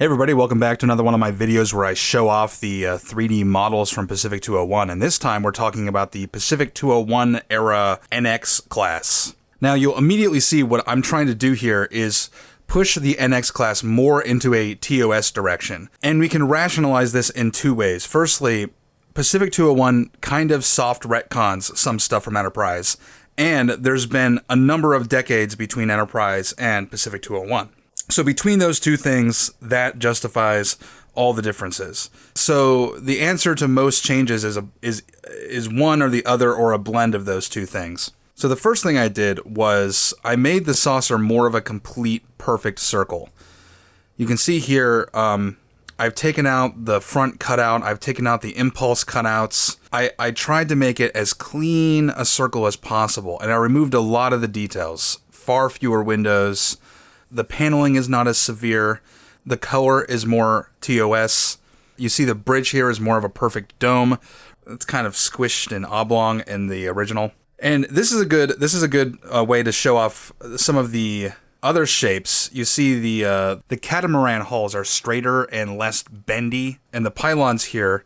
Hey everybody, welcome back to another one of my videos where I show off the 3D models from Pacific 201, and this time we're talking about the Pacific 201 era NX class. Now you'll immediately see what I'm trying to do here is push the NX class more into a TOS direction, and we can rationalize this in two ways. Firstly, Pacific 201 kind of soft retcons some stuff from Enterprise, and there's been a number of decades between Enterprise and Pacific 201. So between those two things, that justifies all the differences. So the answer to most changes is one or the other or a blend of those two things. So the first thing I did was I made the saucer more of a complete perfect circle. You can see here, I've taken out the front cutout, I've taken out the impulse cutouts. I tried to make it as clean a circle as possible, and I removed a lot of the details. Far fewer windows. The paneling is not as severe. The color is more TOS. You see the bridge here is more of a perfect dome. It's kind of squished and oblong in the original. And this is a good way to show off some of the other shapes. You see the catamaran hulls are straighter and less bendy, and the pylons here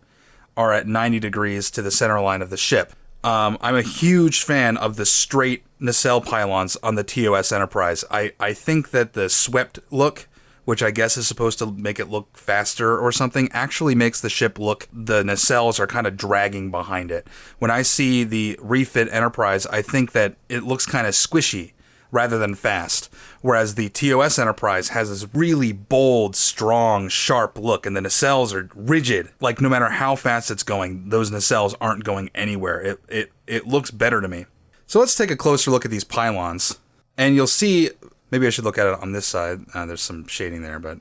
are at 90 degrees to the center line of the ship. I'm a huge fan of the straight nacelle pylons on the TOS Enterprise. I think that the swept look, which I guess is supposed to make it look faster or something, actually makes the ship look, the nacelles are kind of dragging behind it. When I see the refit Enterprise, I think that it looks kind of squishy rather than fast. Whereas the TOS Enterprise has this really bold, strong, sharp look, and the nacelles are rigid. Like no matter how fast it's going, those nacelles aren't going anywhere. It looks better to me. So let's take a closer look at these pylons. And you'll see, maybe I should look at it on this side. There's some shading there, but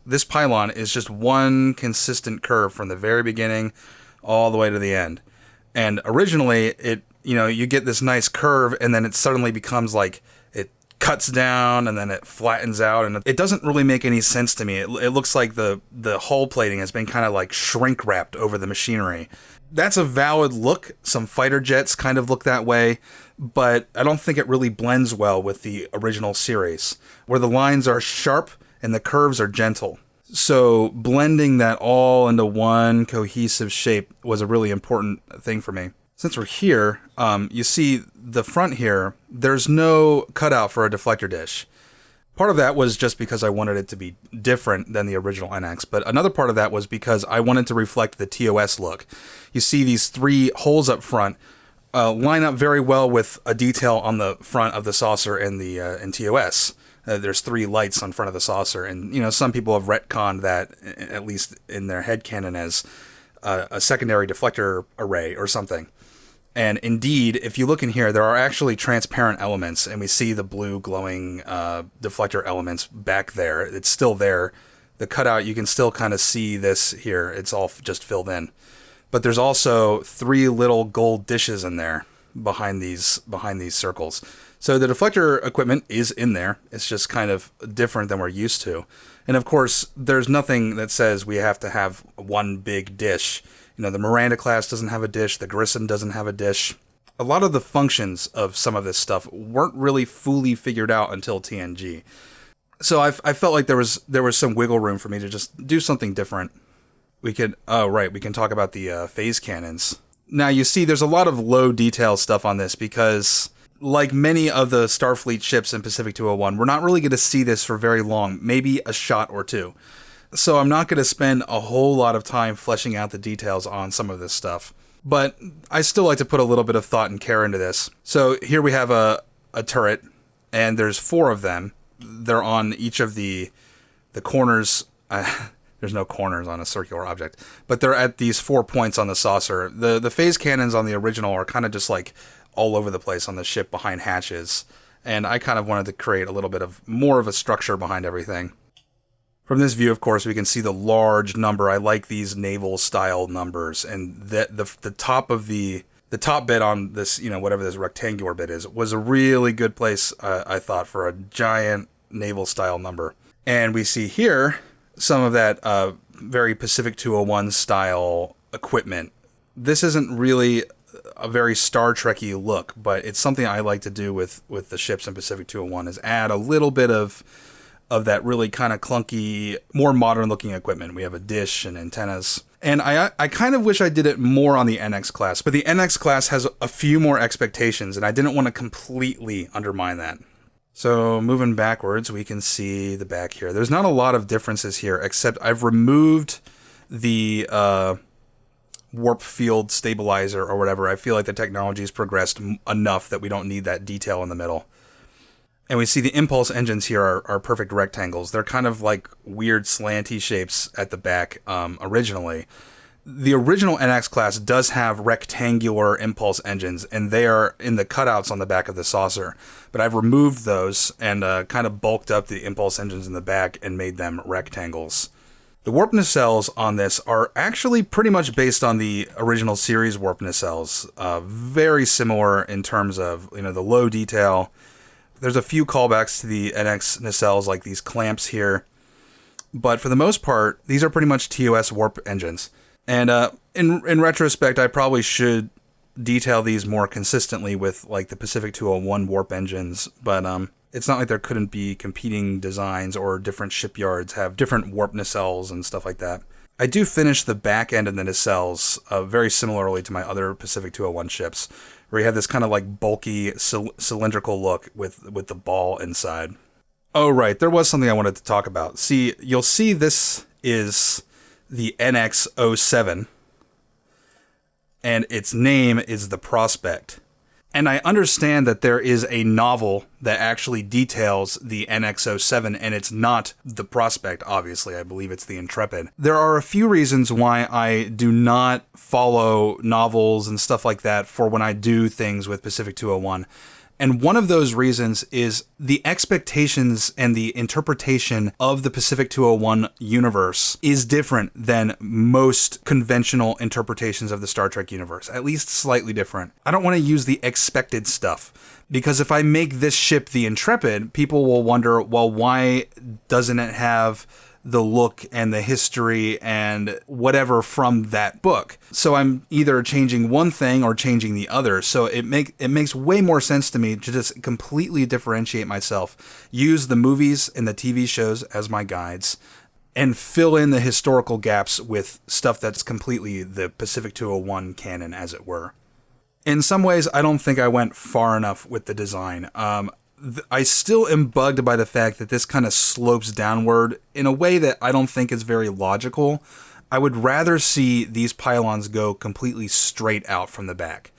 this pylon is just one consistent curve from the very beginning all the way to the end. And originally, you get this nice curve, and then it suddenly becomes like it cuts down, and then it flattens out, and it doesn't really make any sense to me. It looks like the hull plating has been kind of like shrink wrapped over the machinery. That's a valid look. Some fighter jets kind of look that way, but I don't think it really blends well with the original series, where the lines are sharp and the curves are gentle. So blending that all into one cohesive shape was a really important thing for me. Since we're here, you see the front here, there's no cutout for a deflector dish. Part of that was just because I wanted it to be different than the original NX, but another part of that was because I wanted to reflect the TOS look. You see these three holes up front line up very well with a detail on the front of the saucer in TOS. There's three lights on front of the saucer, and some people have retconned that, at least in their headcanon, as a secondary deflector array or something. And indeed, if you look in here, there are actually transparent elements, and we see the blue glowing deflector elements back there. It's still there. The cutout, you can still kind of see this here. It's all just filled in. But there's also three little gold dishes in there behind these circles. So the deflector equipment is in there. It's just kind of different than we're used to. And of course, there's nothing that says we have to have one big dish. The Miranda class doesn't have a dish. The Grissom doesn't have a dish. A lot of the functions of some of this stuff weren't really fully figured out until TNG. So I felt like there was some wiggle room for me to just do something different. We can talk about the phase cannons. Now you see there's a lot of low detail stuff on this because, like many of the Starfleet ships in Pacific 201, we're not really going to see this for very long, maybe a shot or two. So I'm not going to spend a whole lot of time fleshing out the details on some of this stuff. But I still like to put a little bit of thought and care into this. So here we have a turret, and there's four of them. They're on each of the corners. There's no corners on a circular object, but they're at these 4 points on the saucer. The phase cannons on the original are kind of just like all over the place on the ship behind hatches. And I kind of wanted to create a little bit of more of a structure behind everything. From this view, of course, we can see the large number. I like these naval-style numbers, and the top of the top bit on this, whatever this rectangular bit is, was a really good place, I thought, for a giant naval-style number. And we see here some of that very Pacific 201 style equipment. This isn't really a very Star Trek-y look, but it's something I like to do with the ships in Pacific 201, is add a little bit of of that really kind of clunky, more modern looking equipment. We have a dish and antennas. And I kind of wish I did it more on the NX class, but the NX class has a few more expectations, and I didn't want to completely undermine that. So moving backwards, we can see the back here. There's not a lot of differences here, except I've removed the warp field stabilizer or whatever. I feel like the technology's progressed enough that we don't need that detail in the middle. And we see the impulse engines here are perfect rectangles. They're kind of like weird slanty shapes at the back originally. The original NX class does have rectangular impulse engines, and they are in the cutouts on the back of the saucer. But I've removed those and kind of bulked up the impulse engines in the back and made them rectangles. The warp nacelles on this are actually pretty much based on the original series warp nacelles. Very similar in terms of, the low detail. There's a few callbacks to the NX nacelles, like these clamps here. But for the most part, these are pretty much TOS warp engines. And in retrospect, I probably should detail these more consistently with like the Pacific 201 warp engines. But it's not like there couldn't be competing designs or different shipyards have different warp nacelles and stuff like that. I do finish the back end of the nacelles very similarly to my other Pacific 201 ships, where you have this kind of like bulky cylindrical look with the ball inside. Oh, right. There was something I wanted to talk about. See, you'll see this is the NX-07, and its name is the Prospect. And I understand that there is a novel that actually details the NX-07, and it's not the Prospect, obviously. I believe it's the Intrepid. There are a few reasons why I do not follow novels and stuff like that for when I do things with Pacific 201. And one of those reasons is the expectations and the interpretation of the Pacific 201 universe is different than most conventional interpretations of the Star Trek universe, at least slightly different. I don't want to use the expected stuff, because if I make this ship the Intrepid, people will wonder, well, why doesn't it have the look and the history and whatever from that book? So I'm either changing one thing or changing the other. So it makes way more sense to me to just completely differentiate myself, use the movies and the TV shows as my guides, and fill in the historical gaps with stuff that's completely the Pacific 201 canon, as it were. In some ways, I don't think I went far enough with the design. I still am bugged by the fact that this kind of slopes downward in a way that I don't think is very logical. I would rather see these pylons go completely straight out from the back.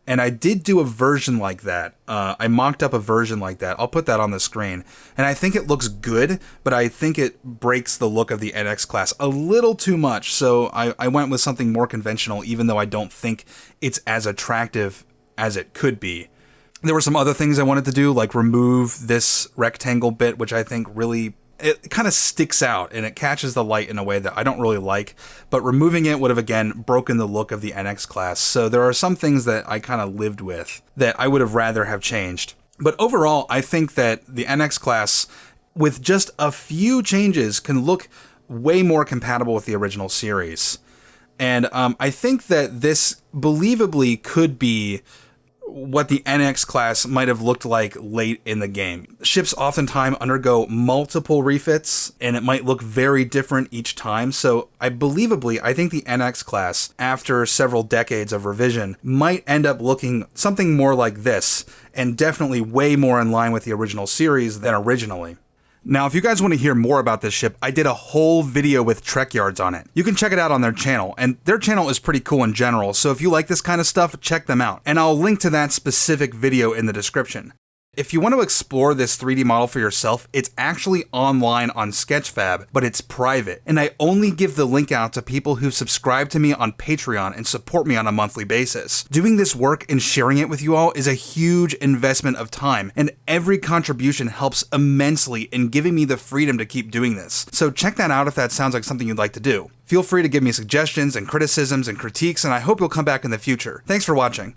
And I did do a version like that. I mocked up a version like that. I'll put that on the screen. And I think it looks good, but I think it breaks the look of the NX class a little too much. So I went with something more conventional, even though I don't think it's as attractive as it could be. There were some other things I wanted to do, like remove this rectangle bit, which I think really, it kind of sticks out and it catches the light in a way that I don't really like. But removing it would have, again, broken the look of the NX class. So there are some things that I kind of lived with that I would have rather have changed. But overall, I think that the NX class, with just a few changes, can look way more compatible with the original series. And I think that this believably could be what the NX class might have looked like late in the game. Ships oftentimes undergo multiple refits, and it might look very different each time. So I think the NX class, after several decades of revision, might end up looking something more like this, and definitely way more in line with the original series than originally. Now, if you guys want to hear more about this ship, I did a whole video with TREKYARDS on it. You can check it out on their channel, and their channel is pretty cool in general, so if you like this kind of stuff, check them out. And I'll link to that specific video in the description. If you want to explore this 3D model for yourself, it's actually online on Sketchfab, but it's private. And I only give the link out to people who subscribe to me on Patreon and support me on a monthly basis. Doing this work and sharing it with you all is a huge investment of time, and every contribution helps immensely in giving me the freedom to keep doing this. So check that out if that sounds like something you'd like to do. Feel free to give me suggestions and criticisms and critiques, and I hope you'll come back in the future. Thanks for watching.